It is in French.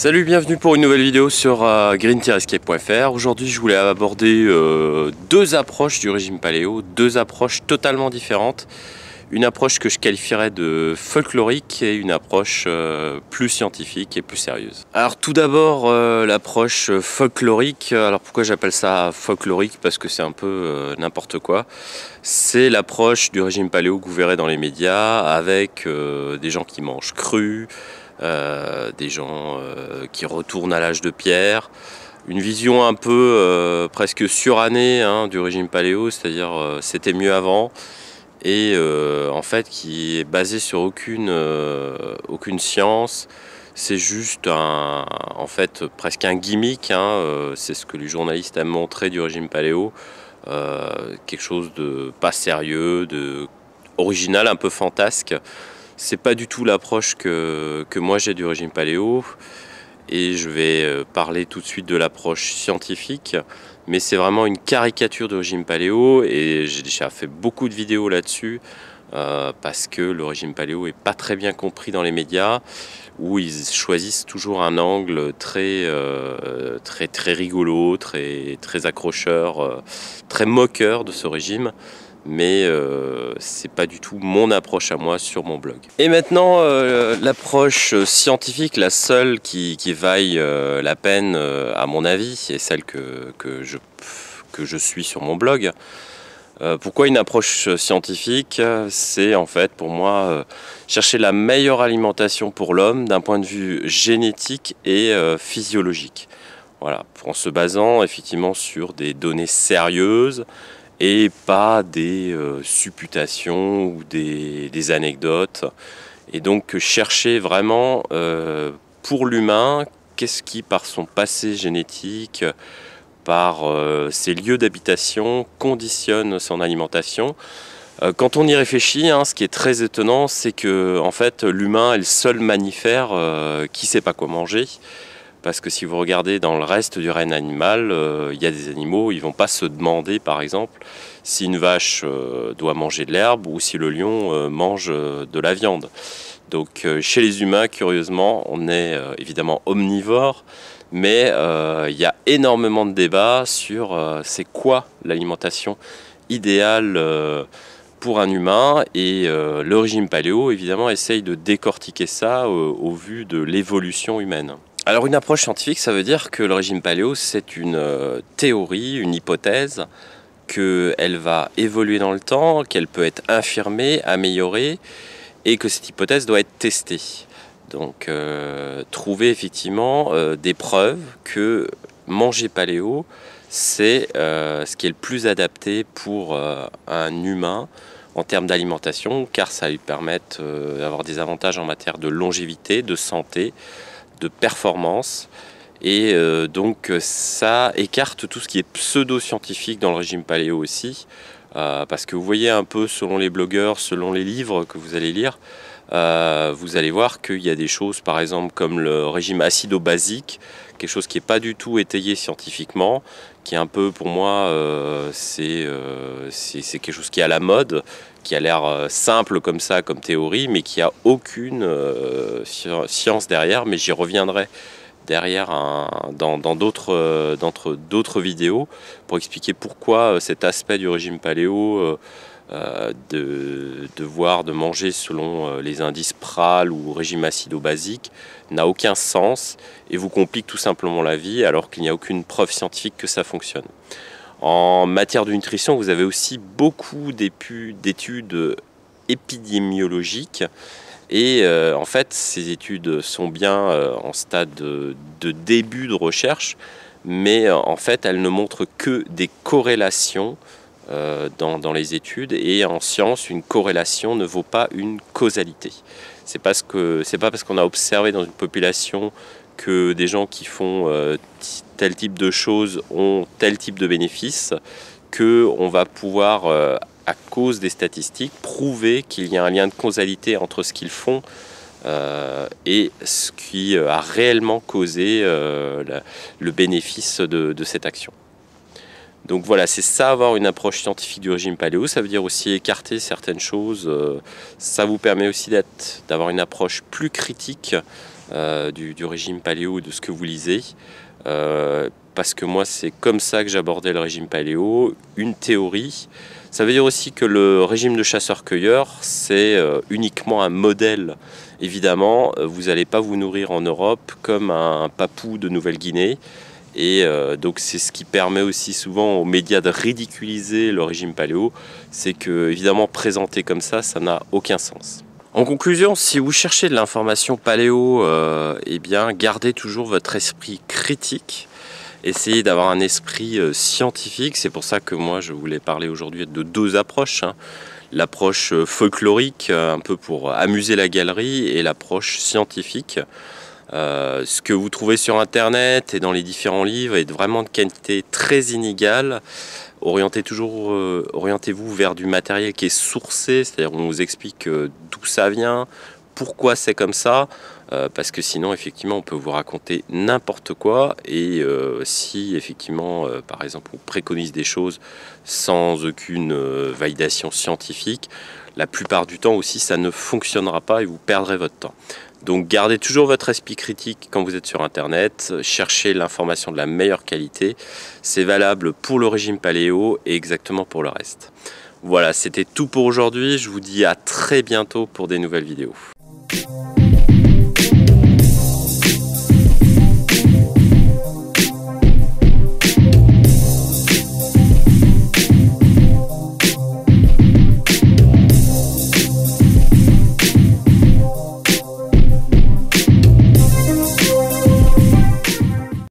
Salut, bienvenue pour une nouvelle vidéo sur green-escape.fr. Aujourd'hui je voulais aborder deux approches du régime paléo, deux approches totalement différentes. Une approche que je qualifierais de folklorique et une approche plus scientifique et plus sérieuse. Alors tout d'abord l'approche folklorique. Alors pourquoi j'appelle ça folklorique? Parce que c'est un peu n'importe quoi. C'est l'approche du régime paléo que vous verrez dans les médias avec des gens qui mangent cru, des gens qui retournent à l'âge de pierre, une vision un peu presque surannée du régime paléo, c'est-à-dire c'était mieux avant, et en fait qui est basée sur aucune science. C'est juste en fait presque un gimmick, c'est ce que les journalistes aiment montrer du régime paléo, quelque chose de pas sérieux, de original, un peu fantasque. C'est pas du tout l'approche que moi j'ai du régime paléo, et je vais parler tout de suite de l'approche scientifique, mais c'est vraiment une caricature du régime paléo et j'ai déjà fait beaucoup de vidéos là-dessus parce que le régime paléo est pas très bien compris dans les médias, où ils choisissent toujours un angle très rigolo, très accrocheur, très moqueur de ce régime. Mais c'est pas du tout mon approche à moi sur mon blog. Et maintenant l'approche scientifique, la seule qui vaille la peine à mon avis, et celle que je suis sur mon blog. Pourquoi une approche scientifique? C'est en fait pour moi chercher la meilleure alimentation pour l'homme d'un point de vue génétique et physiologique. Voilà, en se basant effectivement sur des données sérieuses et pas des supputations ou des anecdotes. Et donc chercher vraiment pour l'humain, qu'est-ce qui par son passé génétique, par ses lieux d'habitation, conditionne son alimentation. Quand on y réfléchit, ce qui est très étonnant, c'est que en fait, l'humain est le seul mammifère qui ne sait pas quoi manger. Parce que si vous regardez dans le reste du règne animal, il y a des animaux, ils ne vont pas se demander par exemple si une vache doit manger de l'herbe ou si le lion mange de la viande. Donc chez les humains, curieusement, on est évidemment omnivore, mais il y a énormément de débats sur c'est quoi l'alimentation idéale pour un humain, et le régime paléo évidemment essaye de décortiquer ça au vu de l'évolution humaine. Alors une approche scientifique, ça veut dire que le régime paléo, c'est une théorie, une hypothèse, qu'elle va évoluer dans le temps, qu'elle peut être infirmée, améliorée, et que cette hypothèse doit être testée. Donc trouver effectivement des preuves que manger paléo, c'est ce qui est le plus adapté pour un humain en termes d'alimentation, car ça va lui permettre d'avoir des avantages en matière de longévité, de santé, de performance, et donc ça écarte tout ce qui est pseudo-scientifique dans le régime paléo aussi, parce que vous voyez un peu selon les blogueurs, selon les livres que vous allez lire, vous allez voir qu'il y a des choses par exemple comme le régime acido-basique, quelque chose qui n'est pas du tout étayé scientifiquement, qui est un peu pour moi c'est quelque chose qui est à la mode, qui a l'air simple comme ça, comme théorie, mais qui a aucune science derrière, mais j'y reviendrai derrière dans d'autres vidéos pour expliquer pourquoi cet aspect du régime paléo de manger selon les indices PRAL ou régime acido-basique n'a aucun sens et vous complique tout simplement la vie, alors qu'il n'y a aucune preuve scientifique que ça fonctionne. En matière de nutrition, vous avez aussi beaucoup d'études épidémiologiques, et en fait ces études sont bien en stade de début de recherche, mais en fait elles ne montrent que des corrélations dans les études, et en science une corrélation ne vaut pas une causalité. C'est pas parce qu'on a observé dans une population que des gens qui font tel type de choses ont tel type de bénéfices qu'on va pouvoir, à cause des statistiques, prouver qu'il y a un lien de causalité entre ce qu'ils font et ce qui a réellement causé le bénéfice de cette action. Donc voilà, c'est ça, avoir une approche scientifique du régime paléo. Ça veut dire aussi écarter certaines choses. Ça vous permet aussi d'avoir une approche plus critique du régime paléo, de ce que vous lisez. Parce que moi, c'est comme ça que j'abordais le régime paléo, une théorie. Ça veut dire aussi que le régime de chasseur-cueilleur, c'est uniquement un modèle. Évidemment, vous n'allez pas vous nourrir en Europe comme un papou de Nouvelle-Guinée. Et donc c'est ce qui permet aussi souvent aux médias de ridiculiser le régime paléo. C'est que, évidemment, présenté comme ça n'a aucun sens. En conclusion, si vous cherchez de l'information paléo, eh bien, gardez toujours votre esprit critique. Essayez d'avoir un esprit scientifique. C'est pour ça que moi, je voulais parler aujourd'hui de deux approches. L'approche folklorique, un peu pour amuser la galerie, et l'approche scientifique. Ce que vous trouvez sur Internet et dans les différents livres est vraiment de qualité très inégale. Orientez-vous vers du matériel qui est sourcé, c'est-à-dire on vous explique d'où ça vient, pourquoi c'est comme ça, parce que sinon effectivement on peut vous raconter n'importe quoi, et si effectivement par exemple on préconise des choses sans aucune validation scientifique, la plupart du temps aussi ça ne fonctionnera pas et vous perdrez votre temps. Donc gardez toujours votre esprit critique quand vous êtes sur Internet, cherchez l'information de la meilleure qualité, c'est valable pour le régime paléo et exactement pour le reste. Voilà, c'était tout pour aujourd'hui, je vous dis à très bientôt pour des nouvelles vidéos.